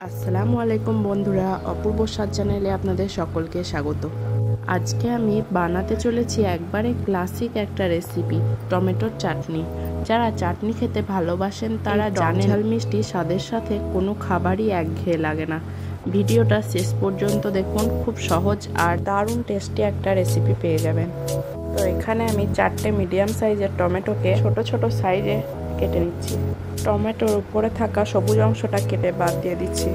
আসসালামু আলাইকুম বন্ধুরা, অপূর্ব স্বাদ চ্যানেলে আপনাদের সকলকে স্বাগত। আজকে আমি বানাতে চলেছি একবারে ক্লাসিক একটা রেসিপি, টমেটোর চাটনি। যারা চাটনি খেতে ভালোবাসেন তারা জানেন ঝাল মিষ্টি স্বাদের সাথে কোনো খাবারই একঘেয়ে লাগে না। ভিডিওটা শেষ পর্যন্ত দেখুন, খুব সহজ আর দারুণ টেস্টি একটা রেসিপি পেয়ে যাবেন। তো এখানে আমি 4টে মিডিয়াম সাইজের টমেটোকে ছোট ছোট সাইজে কেটে নিচ্ছি। টমেটোর উপরে থাকা সবুজ অংশটা কেটে বাদ দিয়ে দিচ্ছি।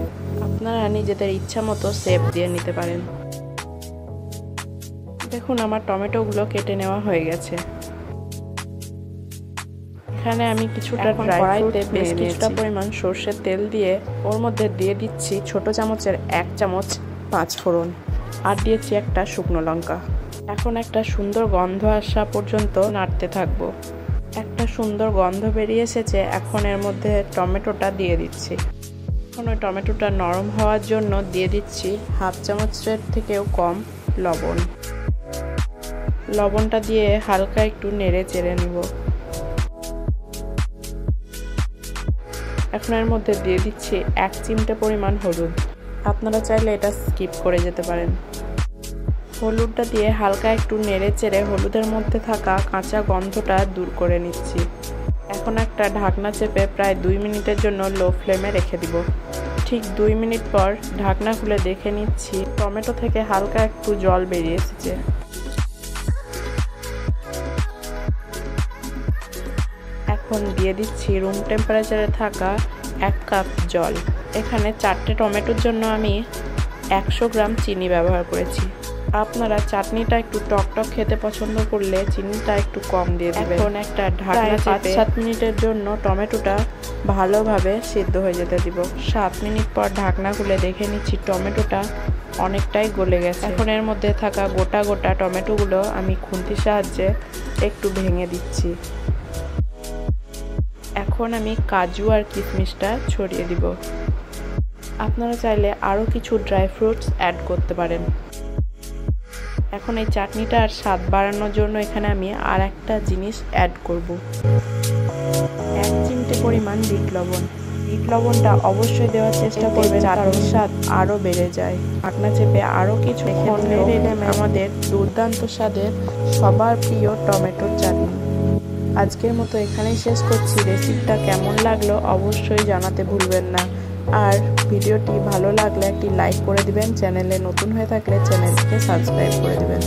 আপনারা নিজেদের ইচ্ছা মতো শেপ দিয়ে নিতে পারেন। দেখুন আমার টমেটোগুলো কেটে নেওয়া হয়ে গেছে। এখানে আমি কিছুটা ড্রাই ফ্রুটে বেশ কিছুটা পরিমাণ সর্ষের তেল দিয়ে ওর মধ্যে দিয়ে দিচ্ছি ছোট চামচের 1 চামচ 5 ফোড়ন, আর দিয়েছি একটা শুকনো লঙ্কা। এখন একটা সুন্দর গন্ধ আসা পর্যন্ত নাড়তে থাকবো। একটা সুন্দর গন্ধ বেরিয়ে এসেছে, এখন এর মধ্যে টমেটোটা দিয়ে দিচ্ছি। এখন ওই টমেটোটা নরম হওয়ার জন্য দিয়ে দিচ্ছি 1/2 চামচের থেকেও কম লবণ। লবণটা দিয়ে হালকা একটু নেড়ে চেড়ে নিব। এখন এর মধ্যে দিয়ে দিচ্ছি 1 চিমটে পরিমাণ হলুদ। আপনারা চাইলে এটা স্কিপ করে যেতে পারেন। হলুদটা দিয়ে হালকা একটু নেড়ে চেড়ে হলুদের মধ্যে থাকা কাঁচা গন্ধটা দূর করে নিচ্ছি। এখন একটা ঢাকনা চেপে প্রায় 2 মিনিটের জন্য লো ফ্লেমে রেখে দিব। ঠিক 2 মিনিট পর ঢাকনা খুলে দেখে নিচ্ছি টমেটো থেকে হালকা একটু জল বেরিয়ে এসেছে। এখন দিয়ে দিচ্ছি রুম টেম্পারেচারে থাকা 1 কাপ জল। এখানে 4টে টমেটোর জন্য আমি 100 গ্রাম চিনি ব্যবহার করেছি। আপনারা চাটনিটা একটু টকটক খেতে পছন্দ করলে চিনিটা একটু কম দিয়ে দেবেন। এখন একটা ঢাকনা চেপে 5-7 মিনিটের জন্য টমেটোটা ভালোভাবে সিদ্ধ হয়ে যেতে দিব। 7 মিনিট পর ঢাকনা খুলে দেখে নিচ্ছি টমেটোটা অনেকটাই গলে গেছে। এখন এর মধ্যে থাকা গোটা গোটা টমেটোগুলো আমি খুন্তির সাহায্যে একটু ভেঙে দিচ্ছি। এখন আমি কাজু আর কিশমিশটা ছড়িয়ে দিব। আপনারা চাইলে আরও কিছু ড্রাই ফ্রুটস অ্যাড করতে পারেন। এখন এই চাটনিটার স্বাদ বাড়ানোর জন্য এখানে আমি আর একটা জিনিস অ্যাড করব। 1 চিমটে পরিমাণ বিট লবণ। বিট লবণটা অবশ্যই দেওয়ার চেষ্টা করবেন, চাটনির স্বাদ আরও বেড়ে যায়। ঢাকনা চেপে আরও কিছুক্ষণ নেড়ে আমাদের দুর্দান্ত স্বাদের সবার প্রিয় টমেটোর চাটনি আজকের মতো এখানেই শেষ করছি। রেসিপিটা কেমন লাগলো অবশ্যই জানাতে ভুলবেন না। আর ভিডিওটি ভালো লাগলে একটি লাইক করে দিবেন। চ্যানেলে নতুন হয়ে থাকলে চ্যানেলটিকে সাবস্ক্রাইব করে দিবেন।